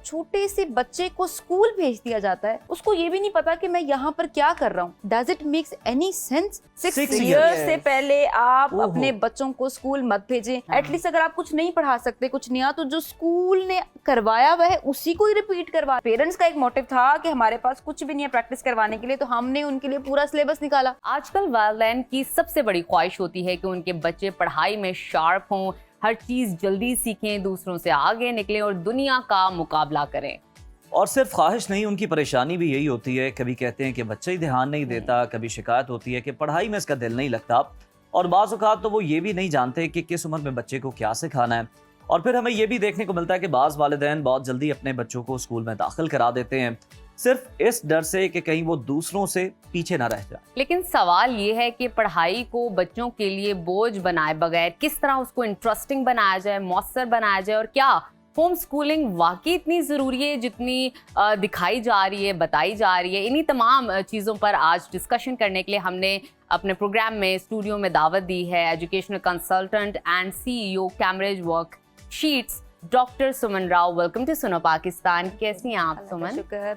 छोटे से बच्चे को स्कूल भेज दिया जाता है, उसको ये भी नहीं पता कि मैं यहाँ पर क्या कर रहा हूँ। Does it makes any sense? 6 years से पहले आप अपने बच्चों को स्कूल मत भेजें। एटलीस्ट अगर आप कुछ नहीं पढ़ा सकते, कुछ नया, तो जो स्कूल ने करवाया हुआ है उसी को ही रिपीट करवा। पेरेंट्स का एक मोटिव था कि हमारे पास कुछ भी नहीं है प्रैक्टिस करवाने के लिए, तो हमने उनके लिए पूरा सिलेबस निकाला। आजकल वालिदैन की सबसे बड़ी ख्वाहिश होती है कि उनके बच्चे पढ़ाई में शार्प हों, हर चीज जल्दी सीखें, दूसरों से आगे निकलें और दुनिया का मुकाबला करें। और सिर्फ ख्वाहिश नहीं, उनकी परेशानी भी यही होती है। कभी कहते हैं कि बच्चा ही ध्यान नहीं देता, कभी शिकायत होती है कि पढ़ाई में इसका दिल नहीं लगता, और बाज़ औक़ात तो वो ये भी नहीं जानते कि किस उम्र में बच्चे को क्या सिखाना है। और फिर हमें ये भी देखने को मिलता है कि बाज़ वालिदैन बहुत जल्दी अपने बच्चों को स्कूल में दाखिल करा देते हैं, सिर्फ इस डर से कि कहीं वो दूसरों से पीछे ना रह जाए। लेकिन सवाल ये है कि पढ़ाई को बच्चों के लिए बोझ बनाए बगैर किस तरह उसको इंटरेस्टिंग बनाया जाए, मौसर बनाया जाए, और क्या होम स्कूलिंग वाकई इतनी ज़रूरी है जितनी दिखाई जा रही है, बताई जा रही है। इन्हीं तमाम चीज़ों पर आज डिस्कशन करने के लिए हमने अपने प्रोग्राम में स्टूडियो में दावत दी है educational consultant and CEO Cambridge worksheets doctor Suman Rao. Welcome to Suno Pakistan. कैसी हैं आप सुमन? शुक्र।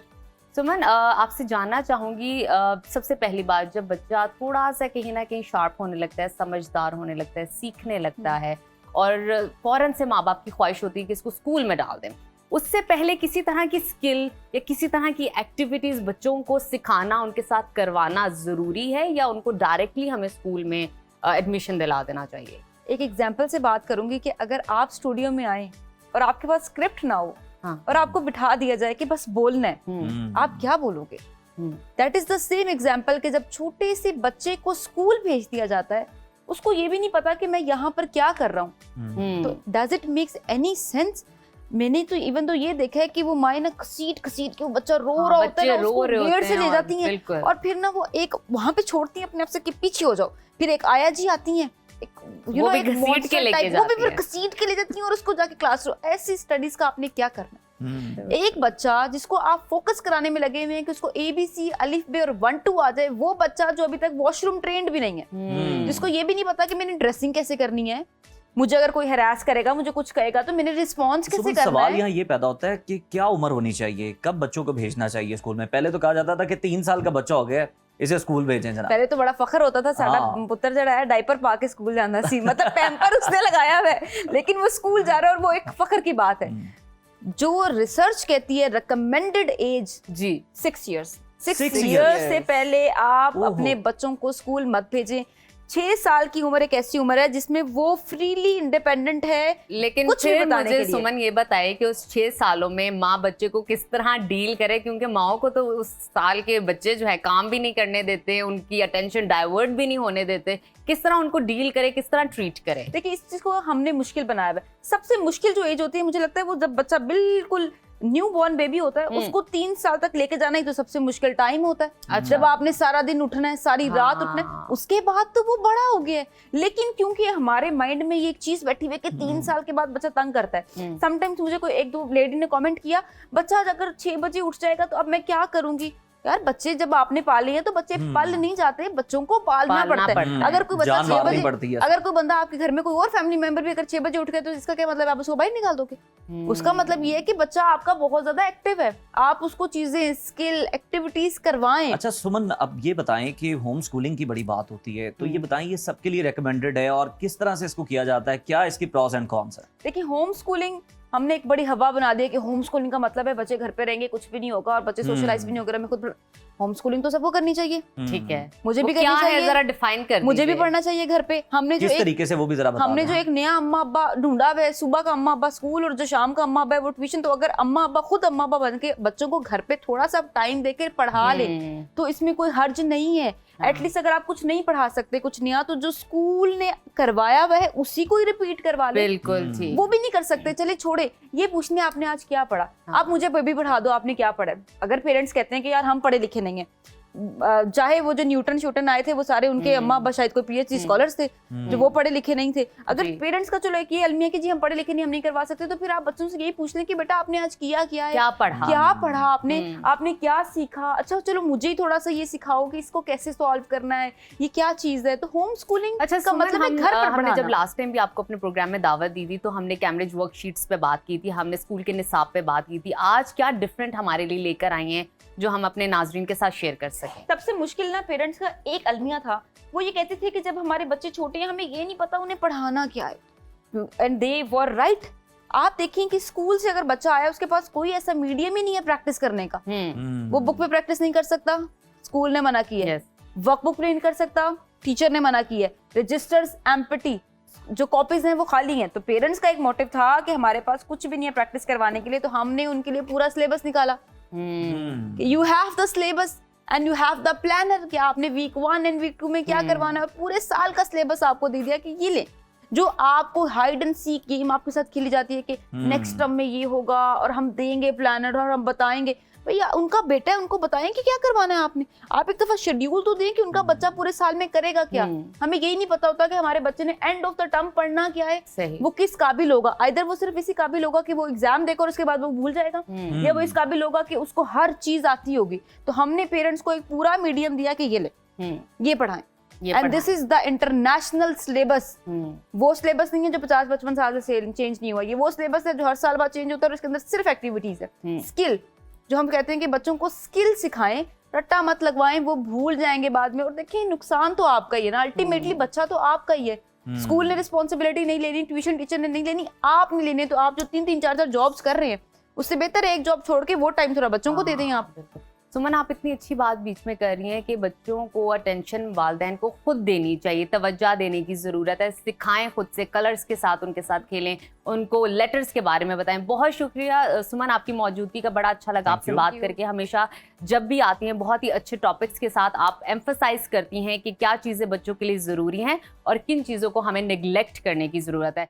सुमन, आपसे जानना चाहूँगी, सबसे पहली बात, जब बच्चा थोड़ा सा कहीं ना कहीं शार्प होने लगता है, समझदार होने लगता है, सीखने लगता है, और फ़ौरन से माँ बाप की ख्वाहिश होती है कि इसको स्कूल में डाल दें, उससे पहले किसी तरह की स्किल या किसी तरह की एक्टिविटीज़ बच्चों को सिखाना, उनके साथ करवाना ज़रूरी है, या उनको डायरेक्टली हमें स्कूल में एडमिशन दिला देना चाहिए? एक एग्जाम्पल से बात करूंगी कि अगर आप स्टूडियो में आए और आपके पास स्क्रिप्ट ना हो, हाँ, और आपको बिठा दिया जाए कि बस बोलना है, आप क्या बोलोगे? That is the same example कि जब छोटे से बच्चे को स्कूल भेज दिया जाता है, उसको ये भी नहीं पता कि मैं यहाँ पर क्या कर रहा हूँ, तो does it makes any sense? मैंने तो इवन तो ये देखा है कि वो माँ ना घसीट के वो बच्चा रो रहा होता है, उसको गेट से ले जाती हैं, और फिर ना वो एक वहां पे छोड़ती हैं अपने आप से कि पीछे हो जाओ। फिर एक आया जी आती हैं, वो भी घसीट के लेके जाती है, वो भी फिर घसीट के ले जाती हैं और उसको जाके क्लासरूम। ऐसी स्टडीज का आपने क्या करना है? एक बच्चा जिसको आप फोकस कराने में लगे हुए हैं कि उसको ABC अलिफ बे और 1 2 आ जाए, वो बच्चा जो अभी तक वॉशरूम ट्रेंड भी नहीं है, जिसको ये भी नहीं पता कि मैंने ड्रेसिंग कैसे करनी है, मुझे अगर कोई हरास करेगा, मुझे कुछ कहेगा तो मैंने रिस्पॉन्स कैसे करना है। सवाल यहाँ ये पैदा होता है कि क्या उम्र होनी चाहिए, कब बच्चों को भेजना चाहिए स्कूल में? पहले तो कहा जाता था कि 3 साल का बच्चा हो गया इसे स्कूल भेजें जनाब। पहले तो बड़ा फखर होता था, साडा पुत्र जड़ा है डायपर पा के स्कूल जाना सी, मतलब पैम्पर उसने लगाया हुआ है, लेकिन वो स्कूल जा रहा है और वो एक फखर की बात है। जो रिसर्च कहती है रिकमेंडेड एज जी 6 years। 6 years से पहले आप अपने बच्चों को स्कूल मत भेजें। 6 साल की उम्र एक ऐसी उम्र है जिसमें वो फ्रीली इंडिपेंडेंट है। लेकिन फिर मुझे सुमन ये बताए कि उस 6 सालों में माँ बच्चे को किस तरह डील करे, क्योंकि माओ को तो उस साल के बच्चे जो है काम भी नहीं करने देते, उनकी अटेंशन डाइवर्ट भी नहीं होने देते। किस तरह उनको डील करे, किस तरह ट्रीट करे? देखिए, इस चीज को हमने मुश्किल बनाया है। सबसे मुश्किल जो एज होती है मुझे लगता है वो जब बच्चा बिल्कुल न्यू बॉर्न बेबी होता है, उसको 3 साल तक लेके जाना ही तो सबसे मुश्किल टाइम होता है। अच्छा। जब आपने सारा दिन उठना है, सारी रात उठना है, उसके बाद तो वो बड़ा हो गया है। लेकिन क्योंकि हमारे माइंड में ये एक चीज बैठी हुई है कि 3 साल के बाद बच्चा तंग करता है। समटाइम्स मुझे कोई 1-2 लेडी ने कमेंट किया, बच्चा अगर 6 बजे उठ जाएगा तो अब मैं क्या करूंगी? यार, बच्चे जब आपने पाले हैं तो बच्चे पल नहीं जाते, बच्चों को पालना पड़ता है। अगर कोई बच्चा 6 बजे, अगर कोई बंदा आपके घर में कोई और फैमिली मेंबर भी अगर 6 बजे उठ गए तो इसका क्या मतलब? आप उसको बाहर निकाल दोगे? उसका मतलब ये है कि बच्चा आपका बहुत ज्यादा एक्टिव है, आप उसको चीजें, स्किल, एक्टिविटीज करवाएं। अच्छा सुमन, अब ये बताएं कि होम स्कूलिंग की बड़ी बात होती है, तो ये बताएं ये सबके लिए रेकमेंडेड है और किस तरह से इसको किया जाता है, क्या इसकी प्रॉस एंड कॉन्स है? देखिए, होम स्कूलिंग हमने एक बड़ी हवा बना दी है कि होम स्कूलिंग का मतलब है बच्चे घर पे रहेंगे, कुछ भी नहीं होगा और बच्चे सोशलाइज भी नहीं होगा। मैं खुद होम स्कूलिंग तो सबको करनी चाहिए, ठीक है, मुझे भी करनी चाहिए, जरा डिफाइन कर, मुझे भी पढ़ना चाहिए घर पे। हमने जो किस तरीके से वो भी जरा बता हमने जो एक नया अम्मा अब्बा ढूंढा है, सुबह का अम्मा अब्बा स्कूल और जो शाम का अम्मा अब्बा है वो ट्यूशन। तो अगर अम्मा अब्बा खुद अम्मा अब्बा बन के बच्चों को घर पे थोड़ा सा टाइम देकर पढ़ा ले तो इसमें कोई हर्ज नहीं है। एटलीस्ट अगर आप कुछ नहीं पढ़ा सकते, कुछ नया, तो जो स्कूल ने करवाया हुआ है उसी को ही रिपीट करवा ले। बिल्कुल ठीक। वो भी नहीं कर सकते, चले छोड़े, ये पूछने आपने आज क्या पढ़ा, आप मुझे भी पढ़ा दो आपने क्या पढ़ा। अगर पेरेंट्स कहते हैं कि यार हम पढ़े लिखे नहीं है, चाहे वो जो न्यूटन आए थे वो सारे उनके अम्मा अब्बा शायद कोई पीएचडी स्कॉलर्स थे जो वो पढ़े लिखे नहीं थे। अगर जी। पेरेंट्स का चलो एक ये अलमिया कि जी हम पढ़े लिखे नहीं, हम नहीं करवा सकते, तो फिर आप बच्चों से यही पूछ लें कि बेटा आपने आज किया क्या है, क्या पढ़ा, क्या पढ़ा आपने, आपने क्या सीखा। अच्छा चलो मुझे ही थोड़ा सा ये सिखाओ कि इसको कैसे सॉल्व करना है, ये क्या चीज है। तो होम स्कूलिंग अच्छा का मतलब है घर पर हमने जब पढ़ाना। लास्ट टाइम भी आपको अपने प्रोग्राम में दावत दी थी तो हमने कैम्ब्रिज वर्कशीट्स पे बात की थी, हमने स्कूल के निसाब पे बात की थी। आज क्या डिफरेंट हमारे लिए लेकर आई हैं जो हम अपने नाजरीन के साथ शेयर कर सकें? सबसे मुश्किल ना पेरेंट्स का एक अलमिया था, वो ये कहते थे कि जब हमारे बच्चे छोटे हैं हमें ये नहीं पता उन्हें पढ़ाना क्या है, एंड दे वर राइट। आप देखें कि स्कूल से अगर बच्चा आया उसके पास कोई ऐसा मीडियम ही नहीं है प्रैक्टिस करने का। वो बुक पे प्रैक्टिस नहीं कर सकता, स्कूल ने मना की है। वर्कबुक नहीं कर सकता, टीचर ने मना की है। रजिस्टर्स एम्प्टी, जो कॉपीज हैं वो खाली हैं। तो पेरेंट्स का एक मोटिव था कि हमारे पास कुछ भी नहीं है प्रैक्टिस करवाने के लिए, तो हमने उनके लिए पूरा सिलेबस निकाला। You have the syllabus and you have the planner, कि आपने वीक 1 एंड वीक 2 में क्या करवाना है, और पूरे साल का सिलेबस आपको दे दिया कि ये ले। जो आपको हाइड एंड सीक गेम आपके साथ खेली जाती है कि नेक्स्ट टर्म में ये होगा और हम देंगे प्लानर और हम बताएंगे, भैया उनका बेटा है, उनको बताएं कि क्या करवाना है आपने। आप एक दफा शेड्यूल तो दें कि उनका बच्चा पूरे साल में करेगा क्या। हमें यही नहीं पता होता कि हमारे बच्चे ने एंड ऑफ द टर्म पढ़ना क्या है, सही। वो किस काबिल होगा। आइदर वो सिर्फ इसी काबिल होगा कि वो एग्जाम देकर उसके बाद वो भूल जाएगा, या वो इस काबिल होगा कि उसको हर चीज आती होगी। तो हमने पेरेंट्स को एक पूरा मीडियम दिया कि ये ले, ये पढ़ाएं। And this is the international syllabus. वो सिलेबस नहीं है जो 50-55 साल से चेंज नहीं हुआ, ये वो सिलेबस है जो हर साल बाद चेंज होता है, और इसके अंदर सिर्फ एक्टिविटीज है। स्किल, जो हम कहते हैं कि बच्चों को स्किल सिखाएं, रट्टा मत लगवाएं, वो भूल जाएंगे बाद में। और देखिए नुकसान तो आपका ही है ना, अल्टीमेटली बच्चा तो आपका ही है। स्कूल ने रिस्पॉन्सिबिलिटी नहीं लेनी, ट्यूशन टीचर ने नहीं लेनी, आप नहीं लेने। तो आप जो 3-3, 4-4 जॉब्स कर रहे हैं, उससे बेहतर है एक जॉब छोड़ के वो टाइम थोड़ा बच्चों को दे दें आप। सुमन, आप इतनी अच्छी बात बीच में कर रही हैं कि बच्चों को अटेंशन वालिदैन को खुद देनी चाहिए, तवज्जो देने की ज़रूरत है। सिखाएं खुद से, कलर्स के साथ उनके साथ खेलें, उनको लेटर्स के बारे में बताएं। बहुत शुक्रिया सुमन, आपकी मौजूदगी का बड़ा अच्छा लगा आपसे बात करके। हमेशा जब भी आती हैं बहुत ही अच्छे टॉपिक्स के साथ आप एम्फसाइज करती हैं कि क्या चीज़ें बच्चों के लिए ज़रूरी हैं और किन चीज़ों को हमें निगलेक्ट करने की ज़रूरत है।